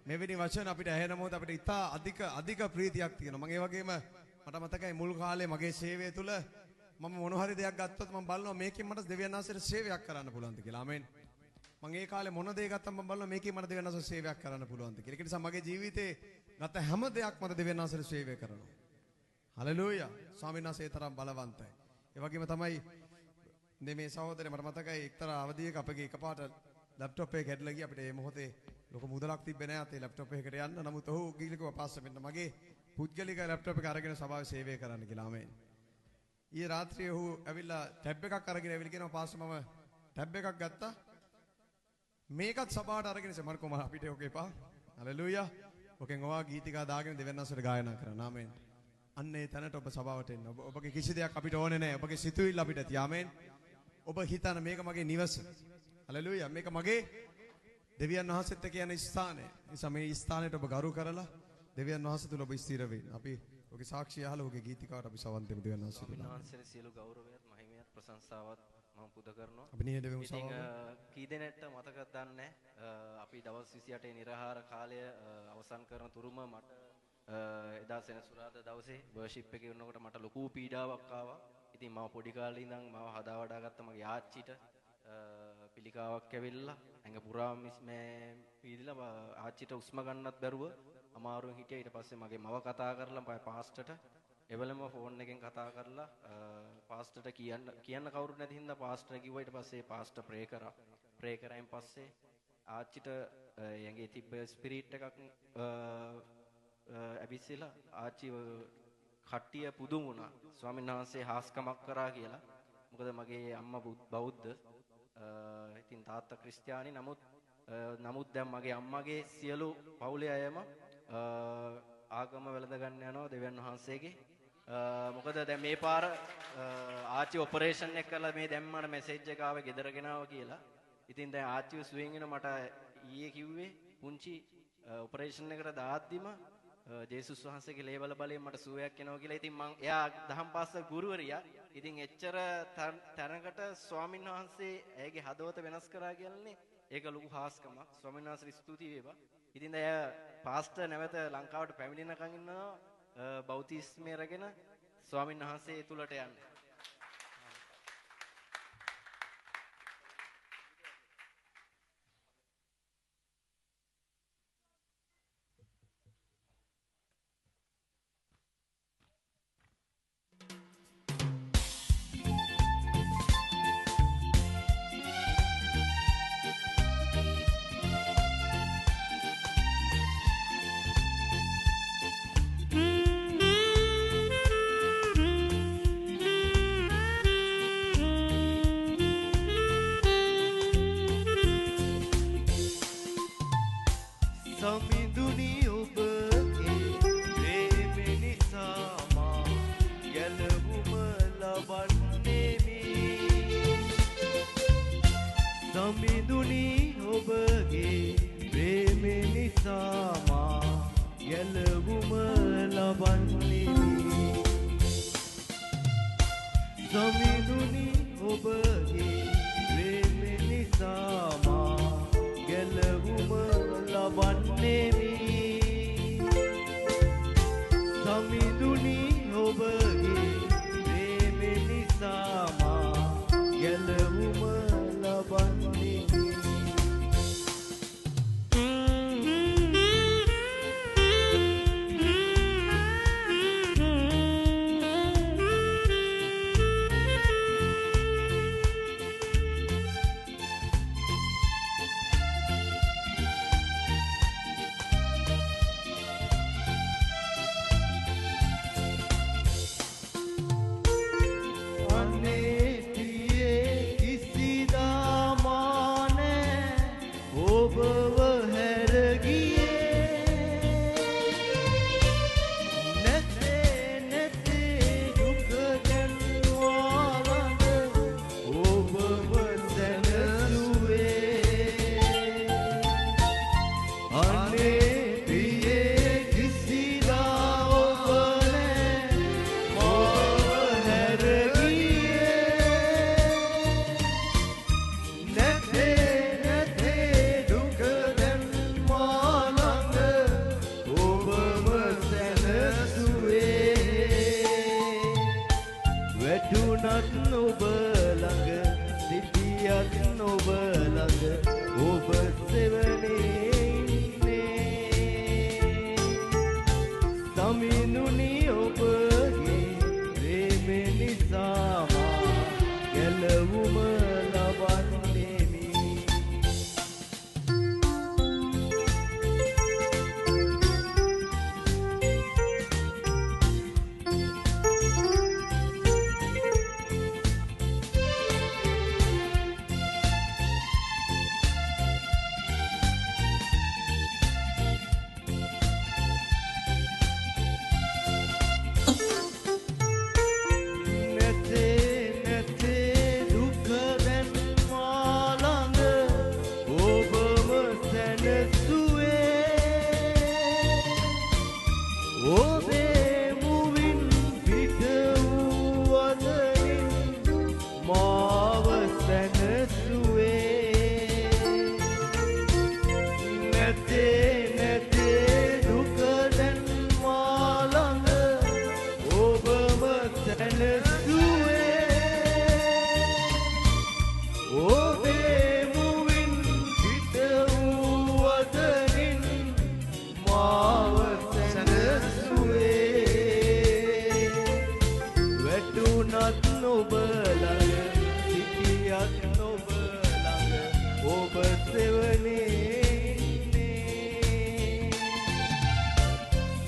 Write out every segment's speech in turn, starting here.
මෙවැනි වචන අපිට ඇහෙන මොහොත අපිට ඉතා අධික ප්‍රීතියක් තියෙනවා. මම ඒ වගේම මට මතකයි මුල් කාලේ මගේ සේවය තුල මම මොන හරි දෙයක් ගත්තොත් මම බලනවා මේකෙන් මට දෙවියන් වහන්සේට සේවයක් කරන්න පුළුවන්ද කියලා. ආමෙන්. මම ඒ කාලේ මොන දේ ගත්තම මම බලනවා මේකෙන් මට දෙවියන් වහන්සේට සේවයක් කරන්න පුළුවන්ද කියලා. ඒක නිසා මගේ ජීවිතේ ගත හැම දෙයක්ම මට දෙවියන් වහන්සේට සේවය කරනවා. හලෙලූයා. ස්වාමීන් වහන්සේ තරම් බලවන්තයි. ඒ වගේම තමයි මේ සහෝදරය මට මතකයි එක්තරා අවධියක අපගේ එකපාරට ලැප්ටොප් එක කැඩලා ගියා. අපිට මේ මොහොතේ ලොකු මුදලක් තිබ්බේ නැහැ අතේ ලැප්ටොප් එකකට යන්න. නමුත් ඔහු ගිහිල්ලා පාස්ස මෙන්න මගේ පුද්ගලික ලැප්ටොප් එක අරගෙන සභාවේ සේවය කරන්න කියලා. ආමෙන්. ඊයේ රාත්‍රියේ ඔහු ඇවිල්ලා ටැබ් එකක් අරගෙන ඇවිල්ලා කියනවා පාස්ස මම ටැබ් එකක් ගත්තා. මේකත් සභාවට අරගෙන ඉස්සේ මම කොහොම අපිට ඔක එපා. හලෙලූයා. ඔකෙන් ඔයා ගීතිකා දාගෙන දෙවියන් වහන්සේට ගායනා කරන්න. ආමෙන්. අන්න ඒ තැනට ඔබ සභාවට එන්න. ඔබගේ කිසි දෙයක් අපිට ඕනේ නැහැ. ඔබගේ සිතුවිල්ල අපිට ඇති. ආමෙන්. ඔබ හිතන මේක මගේ නිවස. හලෙලූයා. මේක මගේ දෙවියන් වහන්සේත් කියන ස්ථානය. නිසා මේ ස්ථානයට ඔබ ගරු කරලා දෙවියන් වහන්සේ තුල ඔබ ස්ථිර වෙන්න. අපි ඔගේ සාක්ෂිය අහලා ඔගේ ගීතිකාවට අපි සවන් දෙමු දෙවියන් වහන්සේ තුල. දෙවියන් වහන්සේට සියලු ගෞරවයත් මහිමයත් ප්‍රශංසාවත් මම පුද කරනවා. අපි නේද දෙමු සවන්. කී දෙනෙක්ට මතකද දන්නේ අපි දවස් 28 නිරහාර කාලය අවසන් කරන තුරුම මට එදා සෙනසුරාදා දවසේ වර්ෂිප් එකේ වුණකොට මට ලොකු පීඩාවක් ආවා. ඉතින් මම පොඩි කාලේ ඉඳන් මම හදා වඩා ගත්ත මගේ ආච්චිට පිළිකාවක් ඇවිල්ලා ඇඟ පුරා මේ පීදිලා ආච්චිට උස්ම ගන්නත් බැරුව අමාරුවෙන් හිටියා. ඊට පස්සේ මගේ මව කතා කරලා පාස්ටර්ට එවලම ෆෝන් එකෙන් කතා කරලා පාස්ටර්ට කියන්න කවුරුත් නැති හින්දා පාස්ටර් කිව්වා. ඊට පස්සේ පාස්ටර් ප්‍රේ කරායින් පස්සේ ආච්චිට ඇඟේ තිබ්බ ස්පිරිට් එකක් ඇවිස්සලා ආච්චි කට්ටිය පුදුම වුණා. ස්වාමීන් වහන්සේ හාස්කමක් කරා කියලා. මොකද මගේ අම්මා බෞද්ධ. ඉතින් තාත්තා ක්‍රිස්තියානි. නමුත් දැන් මගේ අම්මගේ සියලු පවුලේ අයම ආගම වැළඳ ගන්න යනවා දෙවියන් වහන්සේගේ. මොකද දැන් මේ පාර ආච්චි ඔපරේෂන් එක කළා මේ දැම්මම මෙසේජ් එක ආවේ ගෙදර ගෙනාවා කියලා. ඉතින් දැන් ආච්චිව සුවෙන් වෙන මට ඊයේ කිව්වේ පුංචි ඔපරේෂන් එකට දාද්දිම ජේසුස් වහන්සේගේ ලේවල බලයෙන් මට සුවයක් එනවා කියලා. ඉතින් මං එයා දහම් පාසල් ගුරුවරියා. ඉතින් එච්චර තැනකට ස්වාමීන් වහන්සේ ඇයගේ හදවත වෙනස් කරා කියලානේ ඒක ලොකු හාස්කමක්. ස්වාමීන් වහන්සේට ස්තුති වේවා. ඉතින් දැන් පාස්ටර් නැවත ලංකාවට පැමිණෙනකන් ඉන්නවා බෞතිස්මය රැගෙන ස්වාමීන් වහන්සේ තුලට යන්න.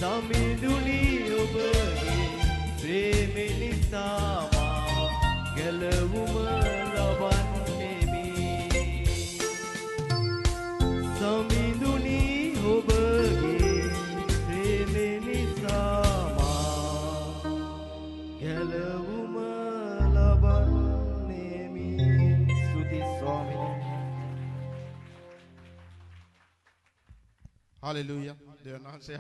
සමිඳුනි ඔබගේ ප්‍රේමෙ නිසා මා ගැලවුම ලබන්නෙමි සමිඳුනි ඔබගේ ප්‍රේමෙ නිසා මා ගැලවුම ලබන්නෙමි ස්තුති ස්වාමීනි Hallelujah. Dear Nancy,